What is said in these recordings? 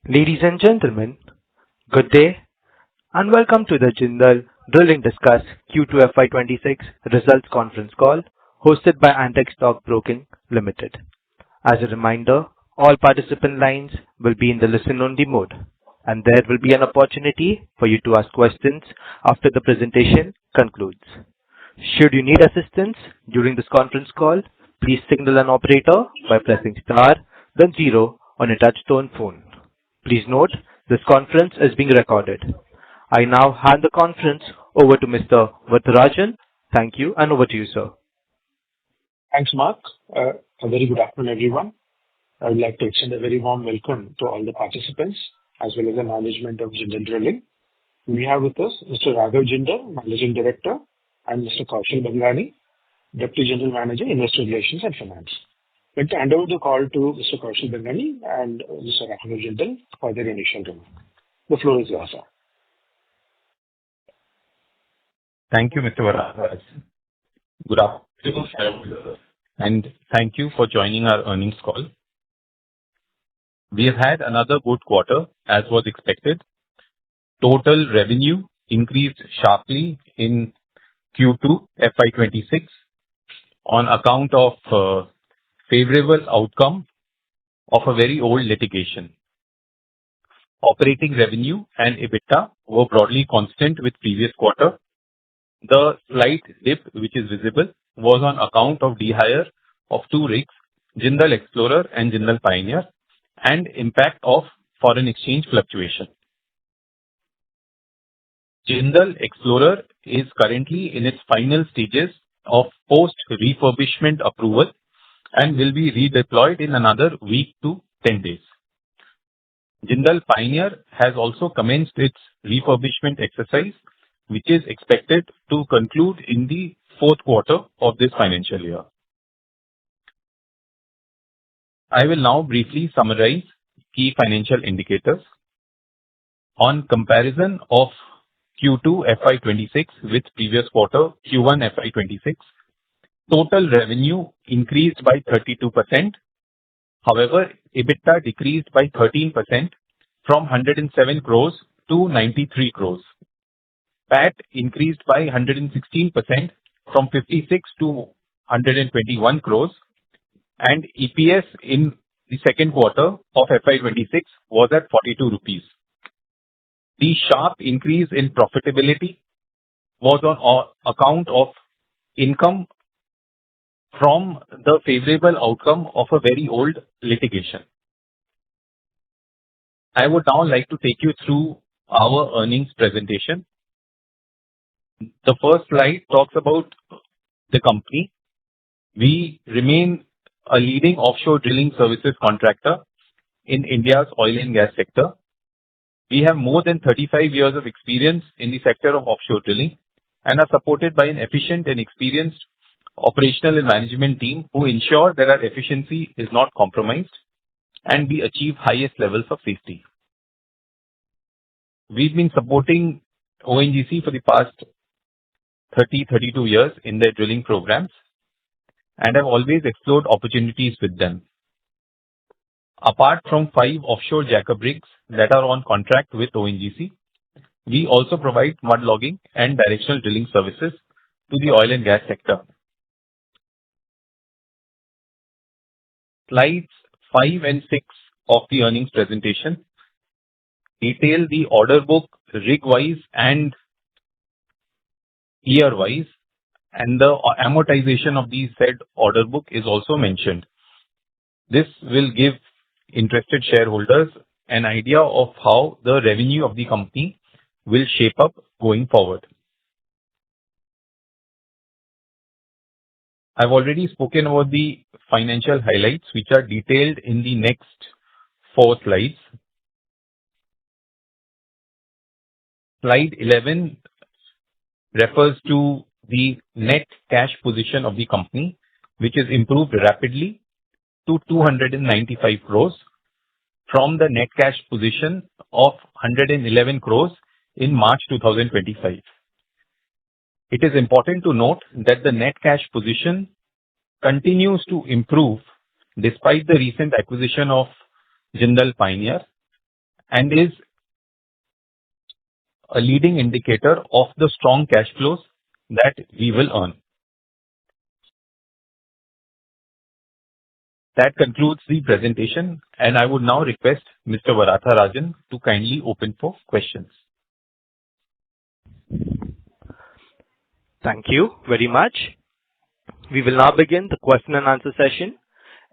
Ladies and gentlemen, good day and welcome to the Jindal Drilling Discuss Q2 FY26 Results Conference Call hosted by Antique Stock Broking Limited. As a reminder, all participant lines will be in the listen-only mode, and there will be an opportunity for you to ask questions after the presentation concludes. Should you need assistance during this conference call, please signal an operator by pressing star, then zero on a touch-tone phone. Please note, this conference is being recorded. I now hand the conference over to Mr. Vatharajan. Thank you, and over to you, sir. Thanks, Mark. A very good afternoon, everyone. I would like to extend a very warm welcome to all the participants as well as the management of Jindal Drilling. We have with us Mr. Raghav Jindal, Managing Director, and Mr. Kaushal Bangani, Deputy General Manager, Investor Relations and Finance. I'd like to hand over the call to Mr. Kaushal Bangani and Mr. Raghav Jindal for their initial remarks. The floor is yours, sir. Thank you, Mr. Vatharajan. Good afternoon, shareholders, and thank you for joining our earnings call. We have had another good quarter, as was expected. Total revenue increased sharply in Q2 FY26 on account of favorable outcome of a very old litigation. Operating revenue and EBITDA were broadly constant with previous quarter. The slight dip which is visible was on account of dehire of two rigs, Jindal Explorer and Jindal Pioneer, and impact of foreign exchange fluctuation. Jindal Explorer is currently in its final stages of post-refurbishment approval and will be redeployed in another week to 10 days. Jindal Pioneer has also commenced its refurbishment exercise, which is expected to conclude in the fourth quarter of this financial year. I will now briefly summarize key financial indicators. On comparison of Q2 FY26 with previous quarter Q1 FY26, total revenue increased by 32%. However, EBITDA decreased by 13% from 107 crores to 93 crores. PAT increased by 116% from 56 to 121 crores, and EPS in the second quarter of FY26 was at 42 rupees. The sharp increase in profitability was on account of income from the favorable outcome of a very old litigation. I would now like to take you through our earnings presentation. The first slide talks about the company. We remain a leading offshore drilling services contractor in India's oil and gas sector. We have more than 35 years of experience in the sector of offshore drilling and are supported by an efficient and experienced operational and management team who ensure that our efficiency is not compromised and we achieve highest levels of safety. We've been supporting ONGC for the past 32 years in their drilling programs and have always explored opportunities with them. Apart from 5 offshore jackup rigs that are on contract with ONGC, we also provide mud logging and directional drilling services to the oil and gas sector. Slides 5 and 6 of the earnings presentation detail the order book rig-wise and year-wise, and the amortization of the said order book is also mentioned. This will give interested shareholders an idea of how the revenue of the company will shape up going forward. I've already spoken about the financial highlights, which are detailed in the next 4 slides. Slide 11 refers to the net cash position of the company, which has improved rapidly to 295 crores from the net cash position of 111 crores in March 2025. It is important to note that the net cash position continues to improve despite the recent acquisition of Jindal Pioneer and is a leading indicator of the strong cash flows that we will earn. That concludes the presentation, and I would now request Mr. Varatharajan to kindly open for questions. Thank you very much. We will now begin the question and answer session.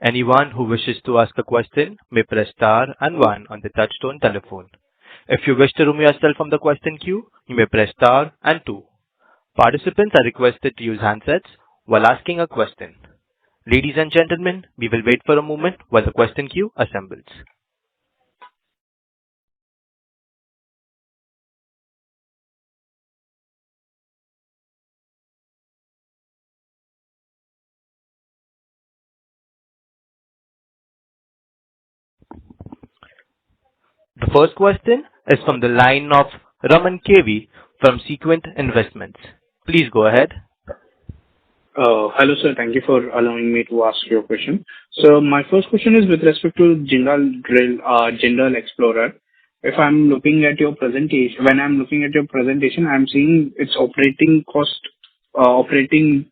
Anyone who wishes to ask a question may press star and one on the touchtone telephone. If you wish to remove yourself from the question queue, you may press star and two. Participants are requested to use handsets while asking a question. Ladies and gentlemen, we will wait for a moment while the question queue assembles. The first question is from the line of Raman KV from Sequent Investments. Please go ahead. Hello, sir. Thank you for allowing me to ask your question. So my first question is with respect to Jindal Explorer. If I'm looking at your presentation, I'm seeing its operating cost, operating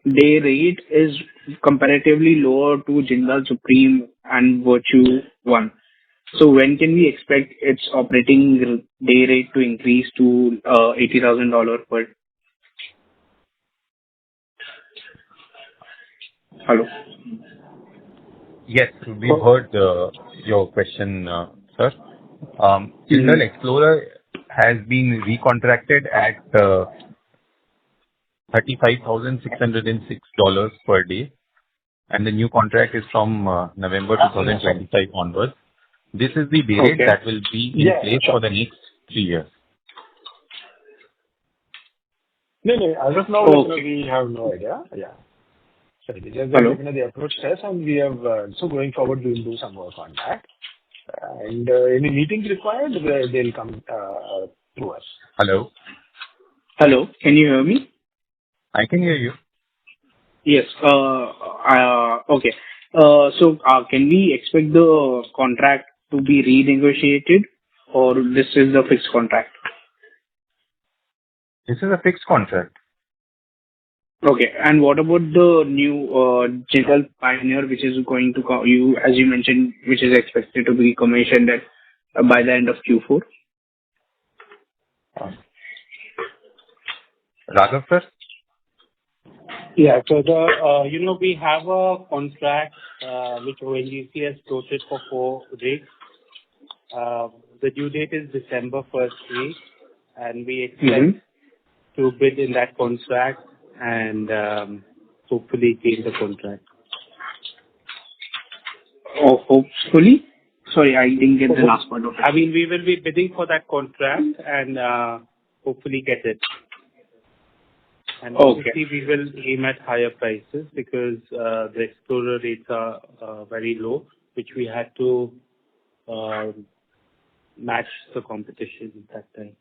day rate is comparatively lower to Jindal Supreme and Virtue One. So when can we expect its operating day rate to increase to $80,000 per? Hello. Yes, we've heard your question, sir. Jindal Explorer has been recontracted at $35,606 per day, and the new contract is from November 2025 onwards. This is the day rate that will be in place for the next 3 years. No, as of now, we have no idea. Yeah. So they just definitely approached us, and we have, so going forward, we will do some work on that. And any meetings required, they'll come through us. Hello? Hello, can you hear me? I can hear you. Yes. Okay. So can we expect the contract to be renegotiated, or this is the fixed contract? This is a fixed contract. Okay. And what about the new Jindal Pioneer, which is going to you, as you mentioned, which is expected to be commissioned at by the end of Q4? Raghav, sir? Yeah. So we have a contract which ONGC has quoted for 4 rigs. The due date is December 1st week, and we expect to bid in that contract and hopefully gain the contract. Oh, hopefully? Sorry, I didn't get the last part of it. I mean, we will be bidding for that contract and hopefully get it. And obviously, we will aim at higher prices because the Explorer rates are very low, which we had to match the competition at that time.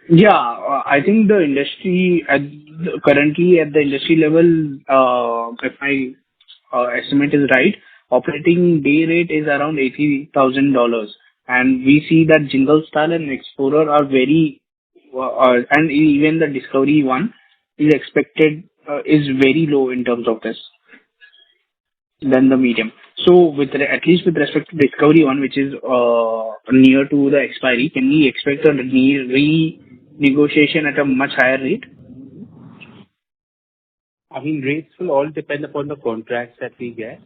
Yeah, I think the industry currently at the industry level, if my estimate is right, operating day rate is around $80,000, and we see that Jindal Star and Explorer are very, and even the Discovery one is expected is very low in terms of this than the medium. So at least with respect to Discovery one, which is near to the expiry, can we expect a renegotiation at a much higher rate? I mean, rates will all depend upon the contracts that we get.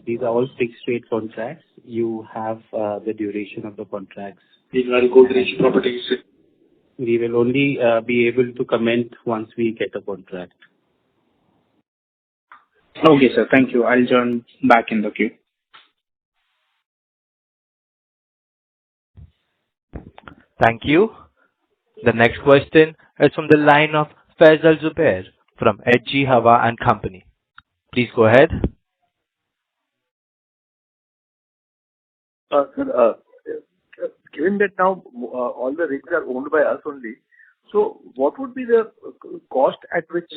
These are all fixed rate contracts. You have the duration of the contracts. These are Godrej properties. We will only be able to comment once we get a contract. Okay, sir. Thank you. I'll join back in the queue. Thank you. The next question is from the line of Faisal Zubair from HG Hawa and Company. Please go ahead. Sir, given that now all the rigs are owned by us only, so what would be the cost at which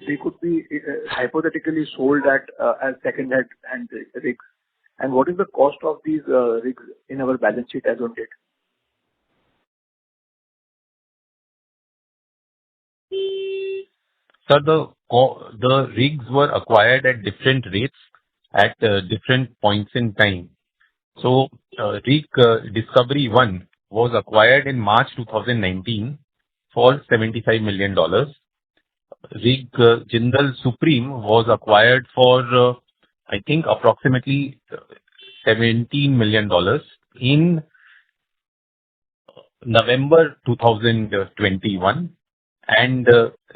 they could be hypothetically sold at as second-hand rigs? And what is the cost of these rigs in our balance sheet as on date? Sir, the rigs were acquired at different rates at different points in time. So, rig Discovery 1 was acquired in March 2019 for $75 million. Rig Jindal Supreme was acquired for, I think, approximately $17 million in November 2021. And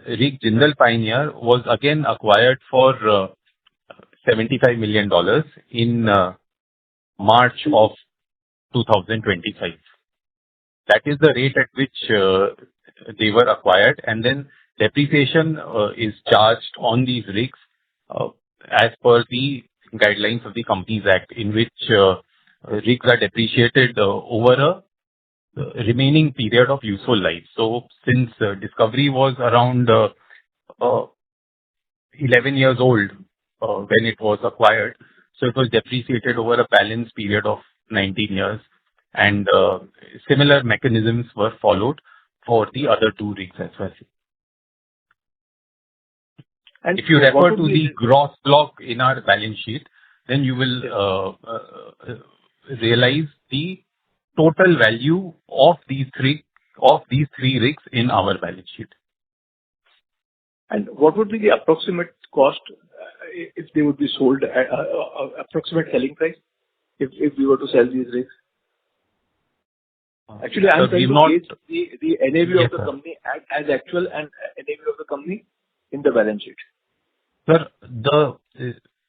rig Jindal Pioneer was again acquired for $75 million in March of 2025. That is the rate at which they were acquired, and then depreciation is charged on these rigs as per the guidelines of the Companies Act, in which rigs are depreciated over a remaining period of useful life. So since Discovery was around 11 years old when it was acquired, so it was depreciated over a balanced period of 19 years, and similar mechanisms were followed for the other two rigs as well. And if you refer to the gross block in our balance sheet, then you will realize the total value of these three rigs in our balance sheet. And what would be the approximate cost if they would be sold, approximate selling price if we were to sell these rigs? Actually, I'm trying to gauge the NAV of the company as actual and NAV of the company in the balance sheet. Sir, the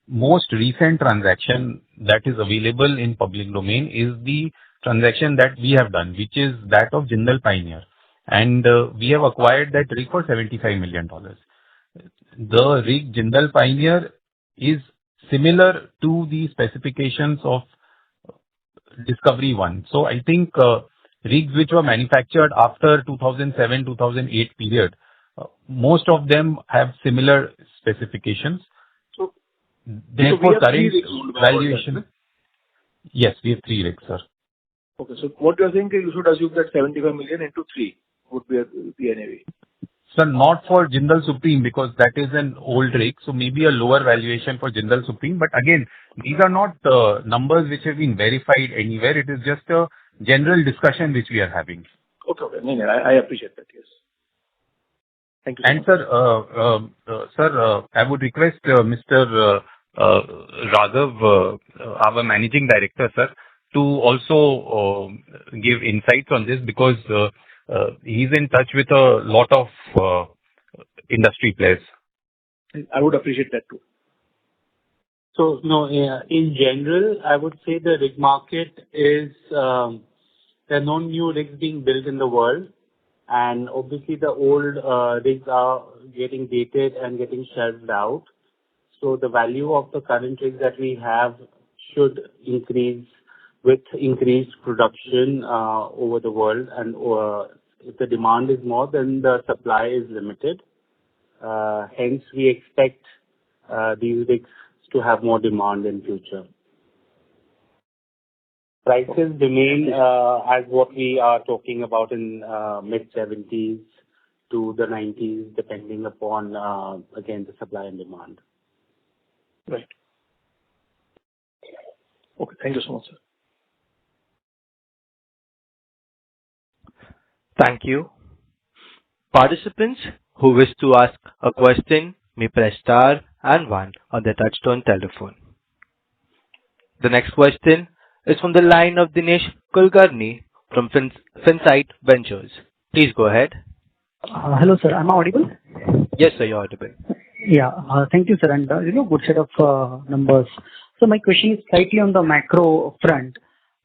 most recent transaction that is available in public domain is the transaction that we have done, which is that of Jindal Pioneer. And we have acquired that rig for $75 million. The rig Jindal Pioneer is similar to the specifications of Discovery 1. So I think rigs which were manufactured after 2007-2008 period, most of them have similar specifications. So, therefore, current valuation. Yes, we have 3 rigs, sir. Okay, so what you are saying is you should assume that 75 million into 3 would be the NAV. Sir, not for Jindal Supreme, because that is an old rig, so maybe a lower valuation for Jindal Supreme. But again, these are not numbers which have been verified anywhere. It is just a general discussion which we are having. Okay. No, I appreciate that, yes. Thank you. And sir, I would request Mr. Raghav, our Managing Director, sir, to also give insights on this, because he's in touch with a lot of industry players. I would appreciate that too. So, no, in general, I would say the rig market is, there are no new rigs being built in the world. And obviously the old rigs are getting dated and getting shelved out. So the value of the current rigs that we have should increase with increased production over the world. And if the demand is more, then the supply is limited. Hence, we expect these rigs to have more demand in future. Prices remain as what we are talking about in mid-70s to the 90s, depending upon, again, the supply and demand. Right. Okay, thank you so much, sir. Thank you. Participants who wish to ask a question may press star and 1 on their touchtone telephone. The next question is from the line of Dinesh Kulkarni from Finsight Ventures. Please go ahead. Hello, sir. Am I audible? Yes, sir, you're audible. Yeah. Thank you, sir. And, good set of numbers. So my question is slightly on the macro front.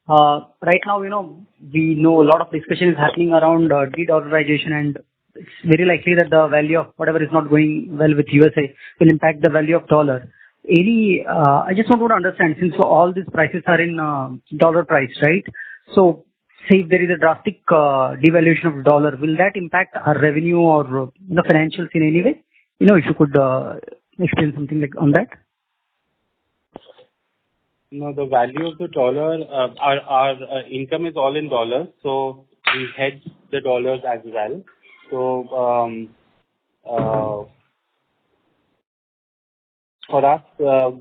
Right now, we know a lot of discussion is happening around de-dollarization, and it's very likely that the value of whatever is not going well with USA will impact the value of dollar. I just want to understand, since all these prices are in dollar price, right? So, say if there is a drastic devaluation of dollar, will that impact our revenue or the financials in any way? If you could explain something like on that. No, the value of the dollar, our income is all in dollars, so we hedge the dollars as well. So for us,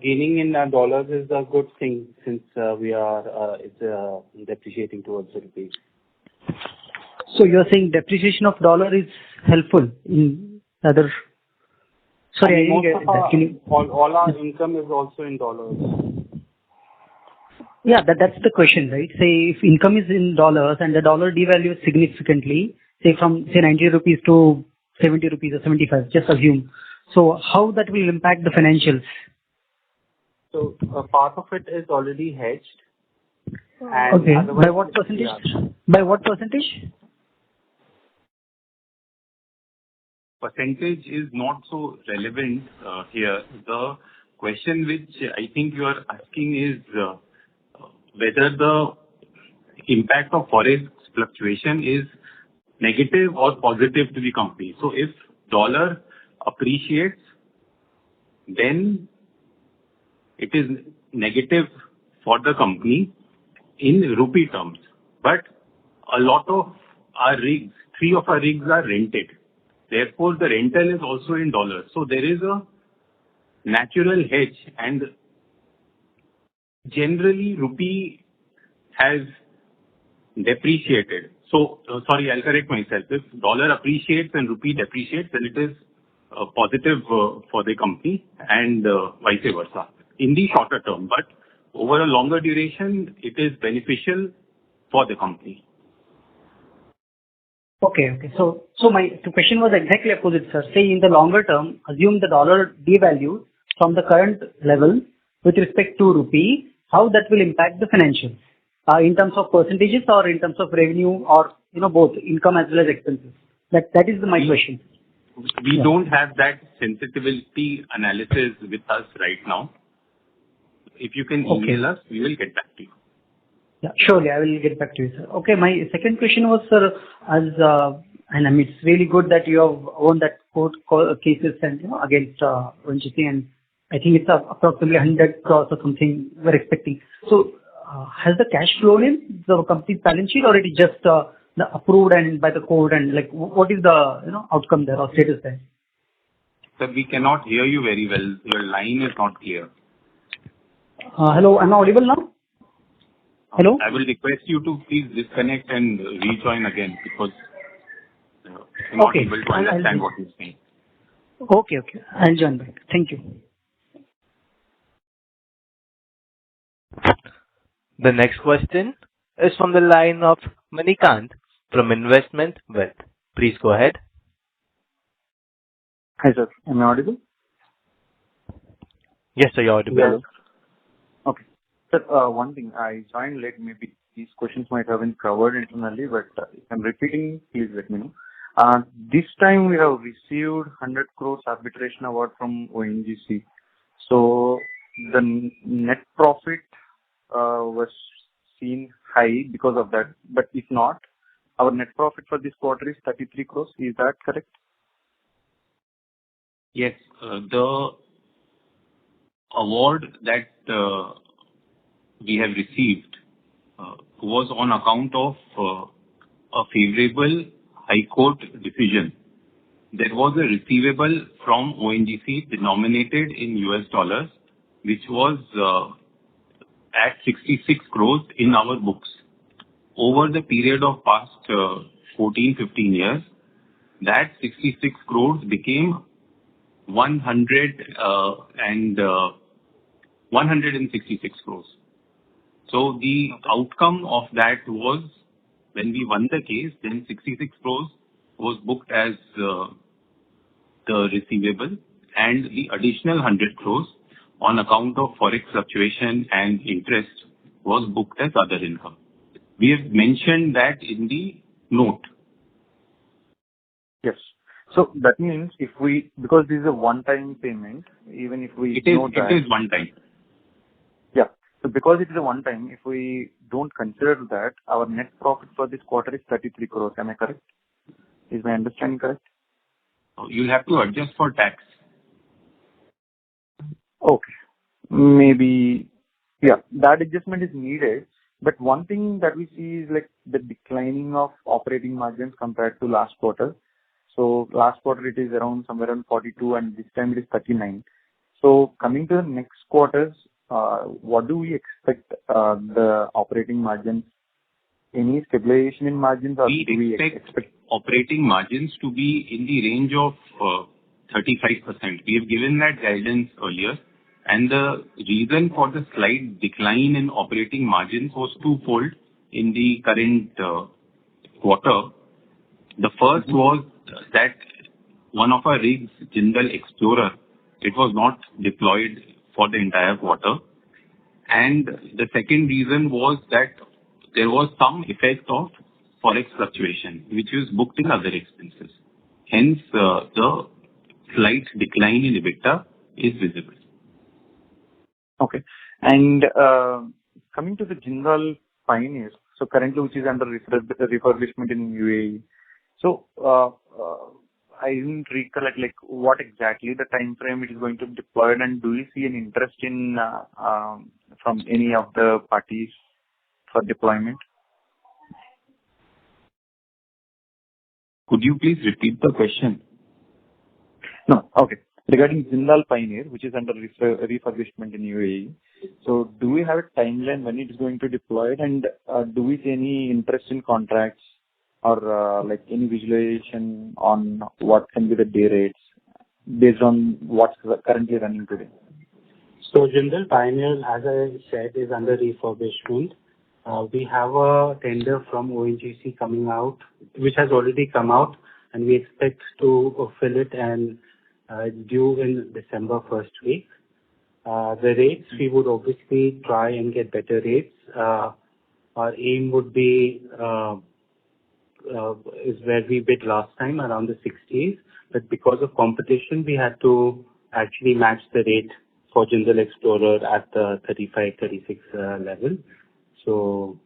gaining in dollars is a good thing since it's depreciating towards the rupee. So you're saying depreciation of dollar is helpful in other... Sorry, I didn't get that. Can you... all our income is also in dollars. Yeah, that's the question, right? Say if income is in dollars and the dollar devalues significantly, say from 90 rupees to 70 rupees or 75, just assume. So how that will impact the financials? So a part of it is already hedged. And okay. By what percentage? Yeah. By what percentage? Percentage is not so relevant here. The question which I think you are asking is whether the impact of forex fluctuation is negative or positive to the company. So if dollar appreciates, then it is negative for the company in rupee terms. But a lot of our rigs, 3 of our rigs are rented. Therefore, the rental is also in dollars. So there is a natural hedge, and generally rupee has depreciated. So, sorry, I'll correct myself. If dollar appreciates and rupee depreciates, then it is positive for the company and vice versa in the shorter term. But over a longer duration, it is beneficial for the company. Okay. So my question was exactly opposite, sir. Say in the longer term, assume the dollar devalues from the current level with respect to rupee, how that will impact the financials in terms of percentages or in terms of revenue or both income as well as expenses. That is my question. We don't have that sensitivity analysis with us right now. If you can email us, we will get back to you. Yeah, surely I will get back to you, sir. Okay, my second question was, sir, and I mean, it's really good that you have won that court cases and against ONGC, and I think it's approximately 100 crores or something we're expecting. So, has the cash flown in the company's balance sheet, or it is just approved and by the court, and like what is the outcome there or status there? Sir, we cannot hear you very well. Your line is not clear. Hello, am I audible now? Hello? I will request you to please disconnect and rejoin again because I'm not able to understand what you're saying. Okay. I'll join back. Thank you. The next question is from the line of Manikant from Investment Wealth. Please go ahead. Hi, sir. Am I audible? Yes, sir, you're audible. Yes. Okay. Sir, one thing, I joined late. Maybe these questions might have been covered internally, but if I'm repeating, please let me know. This time we have received 100 crores arbitration award from ONGC. So the net profit was seen high because of that. But if not, our net profit for this quarter is 33 crores. Is that correct? Yes. The award that we have received was on account of a favorable High Court decision. There was a receivable from ONGC denominated in US dollars, which was at 66 crores in our books. Over the period of past 14-15 years, that 66 crores became 166 crores. So the outcome of that was when we won the case, then 66 crores was booked as the receivable, and the additional 100 crores on account of forex fluctuation and interest was booked as other income. We have mentioned that in the note. Yes. So that means because this is a one-time payment, even if we it is one time. Yeah. So because it is a one time, if we don't consider that, our net profit for this quarter is 33 crores. Am I correct? Is my understanding correct? You'll have to adjust for tax. Okay. Maybe Yeah, that adjustment is needed. But one thing that we see is like the declining of operating margins compared to last quarter. So last quarter it is around somewhere around 42, and this time it is 39. So coming to the next quarters, what do we expect the operating margins? Any stabilization in margins, or do we expect operating margins to be in the range of 35%? We have given that guidance earlier, and the reason for the slight decline in operating margins was twofold in the current quarter. The first was that one of our rigs, Jindal Explorer, it was not deployed for the entire quarter. And the second reason was that there was some effect of forex fluctuation, which was booked in other expenses. Hence, the slight decline in EBITDA is visible. Okay. And coming to the Jindal Pioneer, so currently which is under refurbishment in UAE. So I didn't recollect like what exactly the time frame it is going to be deployed, and do you see an interest in from any of the parties for deployment? Could you please repeat the question? No. Okay. Regarding Jindal Pioneer, which is under refurbishment in UAE, so do we have a timeline when it is going to deploy, and do we see any interest in contracts or like any visualization on what can be the day rates based on what's currently running today? So Jindal Pioneer, as I said, is under refurbishment. We have a tender from ONGC coming out, which has already come out, and we expect to fill it and due in December first week. The rates, we would obviously try and get better rates. Our aim would be is where we bid last time, around the 60s, but because of competition, we had to actually match the rate for Jindal Explorer at the 35, 36 level. So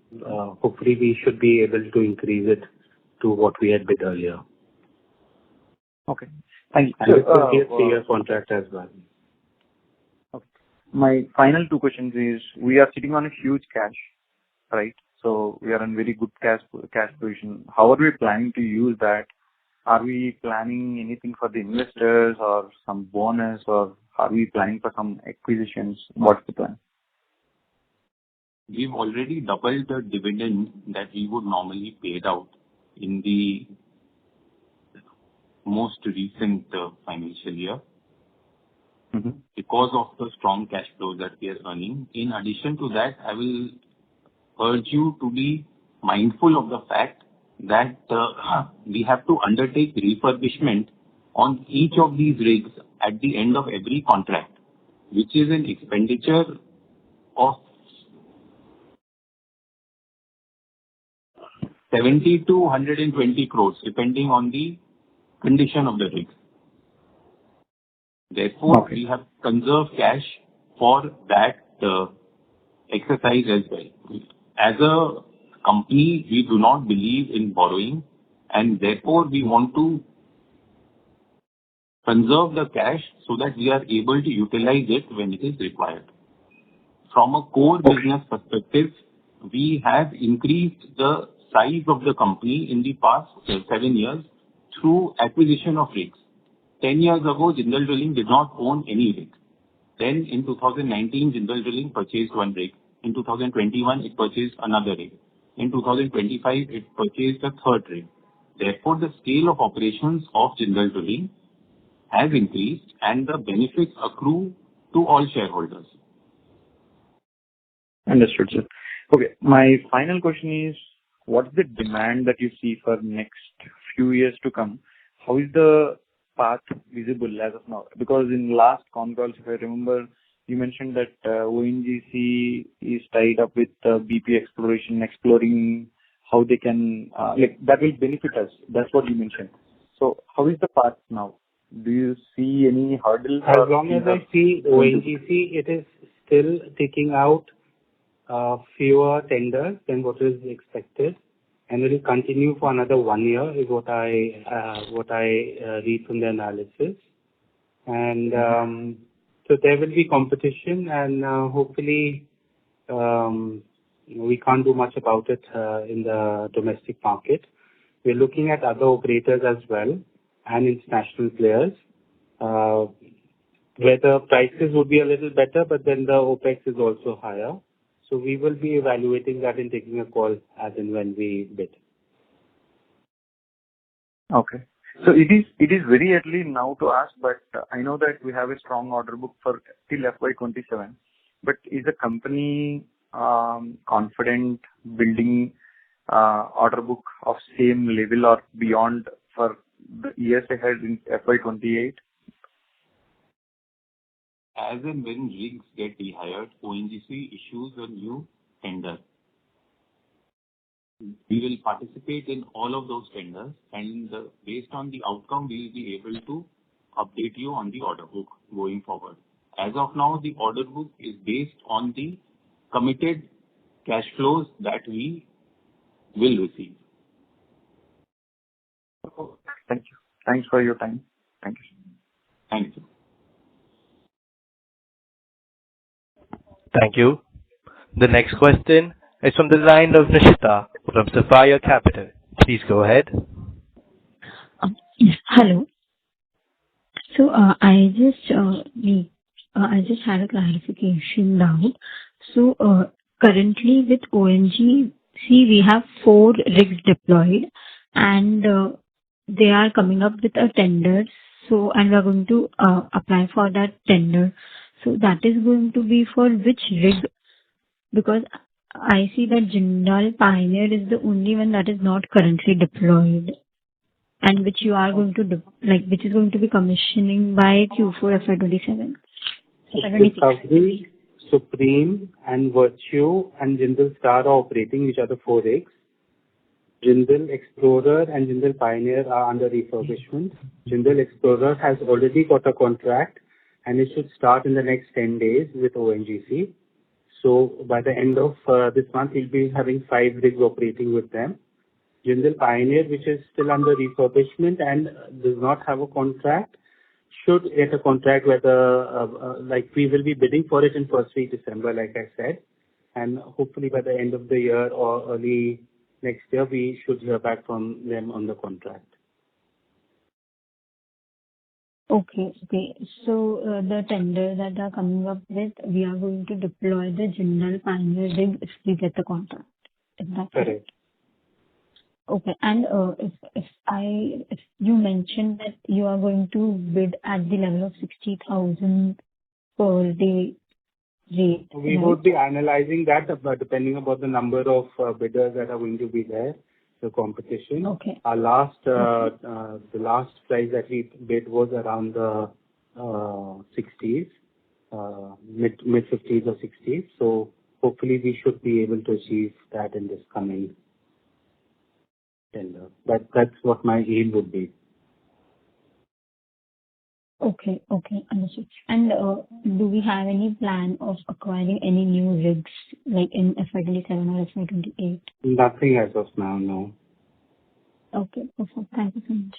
hopefully we should be able to increase it to what we had bid earlier. Okay. Thank you. And it will be a 3-year contract as well. Okay. My final two questions is, we are sitting on a huge cash, right? So we are in very good cash position. How are we planning to use that? Are we planning anything for the investors or some bonus, or are we planning for some acquisitions? What's the plan? We've already doubled the dividend that we would normally pay out in the most recent financial year. Because of the strong cash flow that we are earning. In addition to that, I will urge you to be mindful of the fact that we have to undertake refurbishment on each of these rigs at the end of every contract, which is an expenditure of 70 to 120 crores, depending on the condition of the rig. Therefore, we have conserved cash for that exercise as well. As a company, we do not believe in borrowing, and therefore we want to conserve the cash so that we are able to utilize it when it is required. From a core business perspective, we have increased the size of the company in the past 7 years through acquisition of rigs. 10 years ago, Jindal Drilling did not own any rig. Then in 2019, Jindal Drilling purchased one rig. In 2021, it purchased another rig. In 2025, it purchased a third rig. Therefore, the scale of operations of Jindal Drilling has increased, and the benefits accrue to all shareholders. Understood, sir. Okay. My final question is, what's the demand that you see for next few years to come? How is the path visible as of now? Because in last Concall, if I remember, you mentioned that ONGC is tied up with BP Exploration, exploring how they can, that will benefit us. That's what you mentioned. So how is the path now? Do you see any hurdles? As long as I see ONGC, it is still taking out fewer tenders than what is expected, and it will continue for another 1 year is what I read from the analysis. And so there will be competition, and hopefully we can't do much about it in the domestic market. We're looking at other operators as well and international players, where the prices would be a little better, but then the OpEx is also higher. So we will be evaluating that and taking a call as and when we bid. Okay. So it is very early now to ask, but I know that we have a strong order book for till FY27. But is the company confident building order book of same level or beyond for the years ahead in FY28? As and when rigs get rehired, ONGC issues a new tender. We will participate in all of those tenders, and based on the outcome, we will be able to update you on the order book going forward. As of now, the order book is based on the committed cash flows that we will receive. Thank you. Thanks for your time. Thank you. Thank you. Thank you. The next question is from the line of Nishita from Sapphire Capital. Please go ahead. Yes. Hello. So I just had a clarification now. So currently with ONGC, we have 4 rigs deployed, and they are coming up with a tender. So and we are going to apply for that tender. So that is going to be for which rig? Because I see that Jindal Pioneer is the only one that is not currently deployed, and which you are going to which is going to be commissioning by Q4 FY27. Discovery, Supreme, and Virtue and Jindal Star are operating, which are the 4 rigs. Jindal Explorer and Jindal Pioneer are under refurbishment. Jindal Explorer has already got a contract, and it should start in the next 10 days with ONGC. So by the end of this month, we'll be having 5 rigs operating with them. Jindal Pioneer, which is still under refurbishment and does not have a contract, should get a contract whether we will be bidding for it in first week December, like I said, and hopefully by the end of the year or early next year, we should hear back from them on the contract. Okay. So the tender that are coming up with, we are going to deploy the Jindal Pioneer rig if we get the contract. Is that correct? Okay. And if you mentioned that you are going to bid at the level of 60,000 per day rate. We would be analyzing that, depending upon the number of bidders that are going to be there, the competition. Okay. Our the last price that we bid was around the 60s, mid 50s or 60s. So hopefully we should be able to achieve that in this coming tender. That's what my aim would be. Okay, understood. And do we have any plan of acquiring any new rigs like in FY27 or FY28? Nothing as of now, no. Okay, perfect. Thank you so much.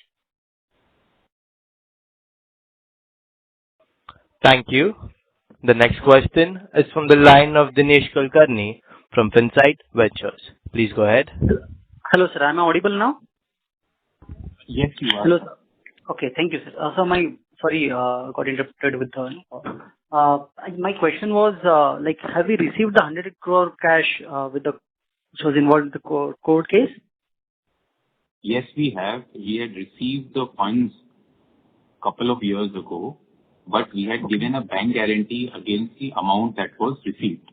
Thank you. The next question is from the line of Dinesh Kulkarni from Finsight Ventures. Please go ahead. Hello, sir. Am I audible now? Yes, you are. Hello, sir. Okay, thank you, sir. Got interrupted with my question was, have we received the 100 crore cash which was involved in the court case? Yes, we have. We had received the funds a couple of years ago, but we had given a bank guarantee against the amount that was received.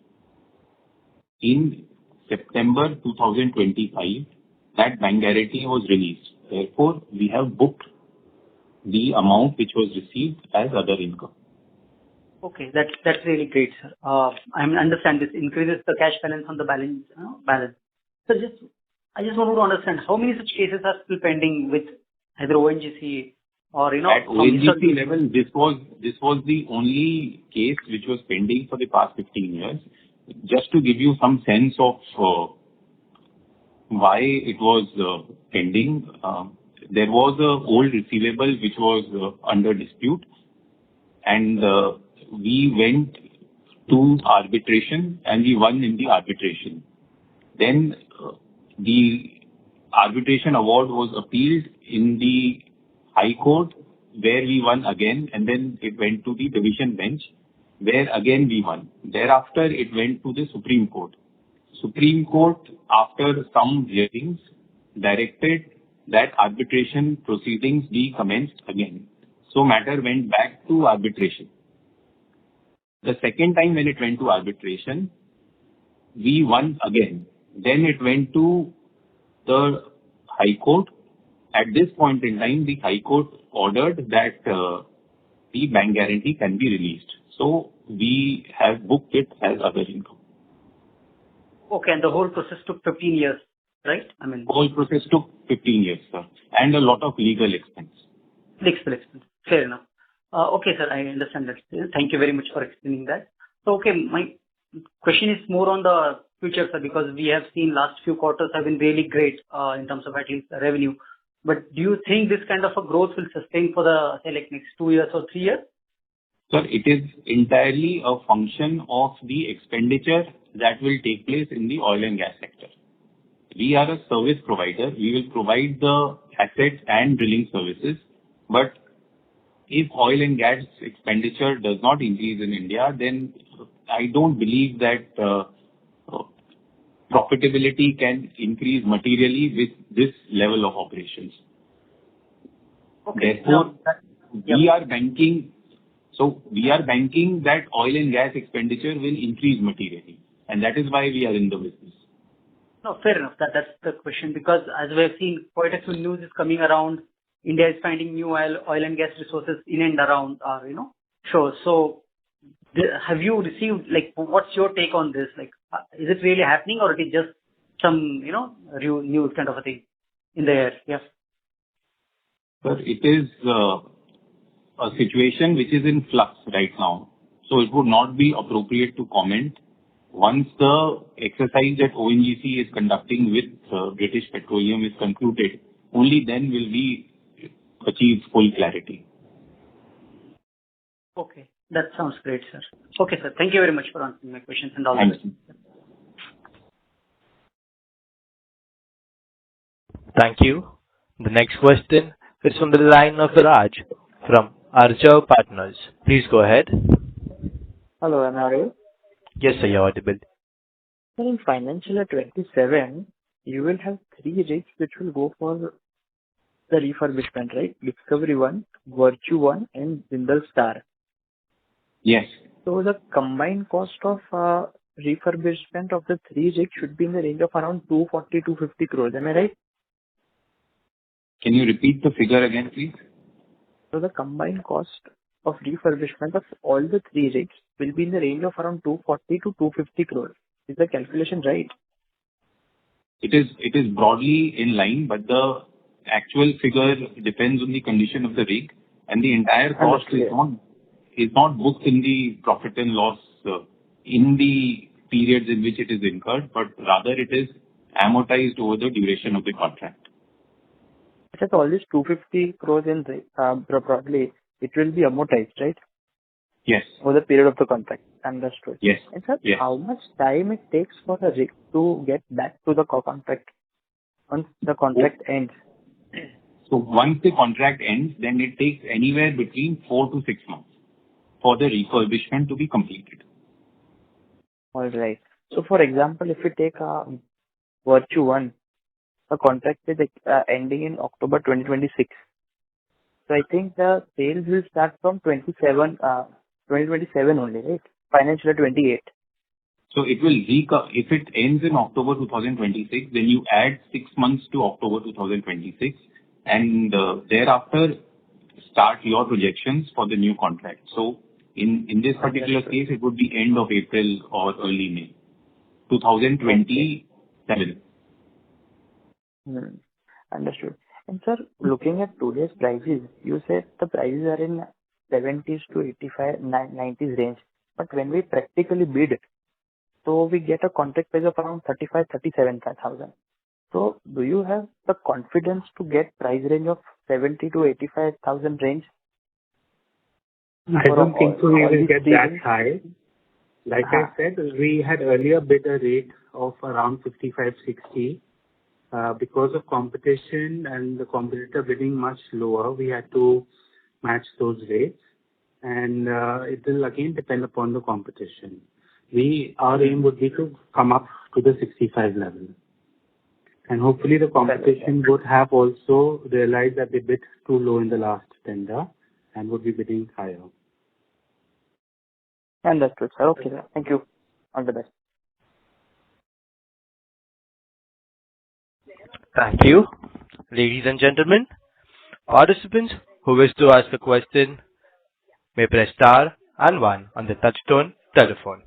In September 2025, that bank guarantee was released. Therefore, we have booked the amount which was received as other income. Okay, that's really great, sir. I understand this increases the cash balance on the balance. So I just wanted to understand how many such cases are still pending with either ONGC or At ONGC level, this was the only case which was pending for the past 15 years. Just to give you some sense of why it was pending, there was an old receivable which was under dispute, and we went to arbitration and we won in the arbitration. Then the arbitration award was appealed in the High Court where we won again, and then it went to the division bench where again we won. Thereafter it went to the Supreme Court. Supreme Court, after some hearings, directed that arbitration proceedings be commenced again. So matter went back to arbitration. The second time when it went to arbitration, we won again. Then it went to the High Court. At this point in time, the High Court ordered that the bank guarantee can be released. So we have booked it as other income. Okay, and the whole process took 15 years, right? I mean, whole process took 15 years, sir, and a lot of legal expense. legal expense. Fair enough. Okay, sir, I understand that. Thank you very much for explaining that. So, okay, my question is more on the future, sir, because we have seen last few quarters have been really great in terms of at least the revenue. But do you think this kind of a growth will sustain for the, say, like next 2 years or 3 years? Sir, it is entirely a function of the expenditure that will take place in the oil and gas sector. We are a service provider. We will provide the assets and drilling services. But if oil and gas expenditure does not increase in India, then I don't believe that profitability can increase materially with this level of operations. Okay. Therefore, we are banking that oil and gas expenditure will increase materially, and that is why we are in the business. No, fair enough. That's the question, because as we have seen, quite a few news is coming around. India is finding new oil and gas resources in and around shores. So, have you received, like, what's your take on this? Like, is it really happening, or it is just some, news kind of a thing in the air? Yes. But it is a situation which is in flux right now. So it would not be appropriate to comment. Once the exercise that ONGC is conducting with British Petroleum is concluded, only then will we achieve full clarity. Okay. That sounds great, sir. Okay, sir. Thank you very much for answering my questions and all the best. Thank you. The next question is from the line of Raj from Arjav Partners. Please go ahead. Hello, am I audible? Yes, sir, you're audible. Sir, in financial year 27, you will have 3 rigs which will go for the refurbishment, right? Discovery 1, Virtue 1, and Jindal Star. Yes. So the combined cost of refurbishment of the 3 rigs should be in the range of around 240-250 crores. Am I right? Can you repeat the figure again, please? So the combined cost of refurbishment of all the 3 rigs will be in the range of around 240 to 250 crores. Is the calculation right? It is broadly in line, but the actual figure depends on the condition of the rig, and the entire cost is not booked in the profit and loss in the periods in which it is incurred, but rather it is amortized over the duration of the contract. Just all these 250 crores in broadly, it will be amortized, right? Yes. Over the period of the contract. Understood. Yes. And sir, yes. How much time it takes for the rig to get back to the contract once the contract ends? So once the contract ends, then it takes anywhere between 4 to 6 months for the refurbishment to be completed. All right. So for example, if we take Virtue 1, the contract is ending in October 2026. So I think the sales will start from 2027 only, right? Financial year 28. So it will if it ends in October 2026, then you add 6 months to October 2026, and thereafter start your projections for the new contract. So in this particular case, it would be end of April or early May 2027. Understood. And sir, looking at today's prices, you said the prices are in 70s to 85, 90s range. But when we practically bid it, so we get a contract price of around 37,000. So do you have the confidence to get price range of 70 to 85,000 range? I don't think so we will get that high. Like I said, we had earlier bid a rate of around 55-60. Because of competition and the competitor bidding much lower, we had to match those rates, and it will again depend upon the competition. Our aim would be to come up to the 65 level. And hopefully the competition would have also realized that they bid too low in the last tender and would be bidding higher. Understood, sir. Okay, sir. Thank you. All the best. Thank you. Ladies and gentlemen, participants who wish to ask a question may press star and one on the touchtone telephone.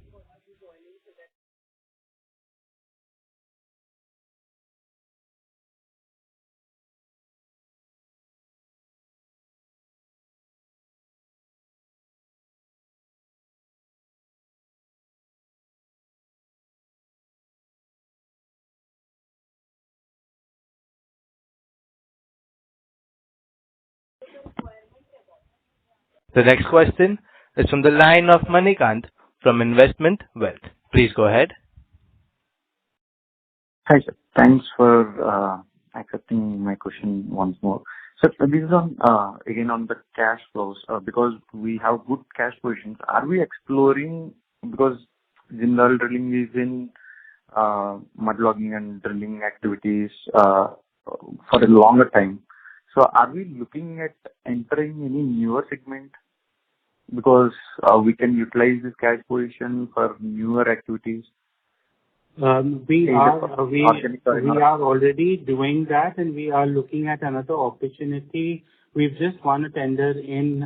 The next question is from the line of Manikant from Investment Wealth. Please go ahead. Hi, sir. Thanks for accepting my question once more. So this is on again on the cash flows because we have good cash positions. Are we exploring, because Jindal Drilling is in mud logging and drilling activities for a longer time. So are we looking at entering any newer segment because we can utilize this cash position for newer activities? We are already doing that, and we are looking at another opportunity. We've just won a tender in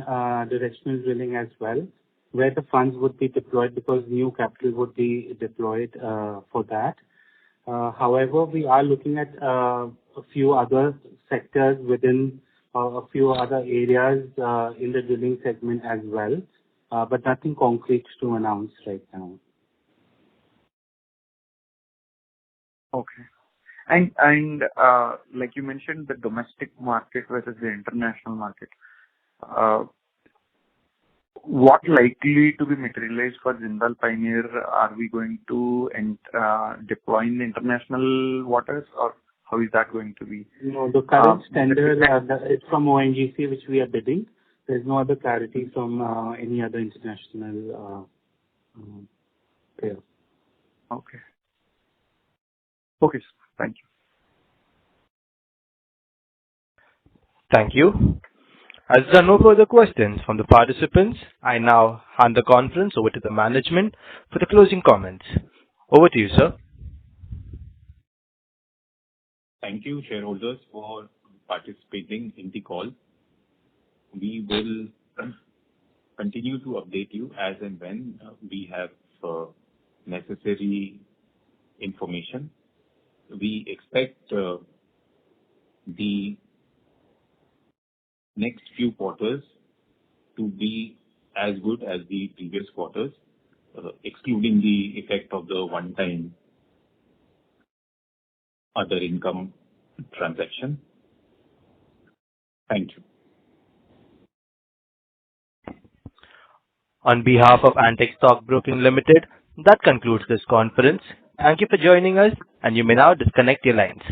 directional drilling as well, where the funds would be deployed because new capital would be deployed for that. However, we are looking at a few other sectors within a few other areas in the drilling segment as well, but nothing concrete to announce right now. Okay. And like you mentioned, the domestic market versus the international market. What likely to be materialized for Jindal Pioneer? Are we going to deploy in the international waters, or how is that going to be? No, the current tender is from ONGC, which we are bidding. There's no other clarity from any other international player. Okay. Okay, sir. Thank you. Thank you. As there are no further questions from the participants, I now hand the conference over to the management for the closing comments. Over to you, sir. Thank you, shareholders, for participating in the call. We will continue to update you as and when we have necessary information. We expect the next few quarters to be as good as the previous quarters, excluding the effect of the one-time other income transaction. Thank you. On behalf of Antique Stock Broking Limited, that concludes this conference. Thank you for joining us, and you may now disconnect your lines.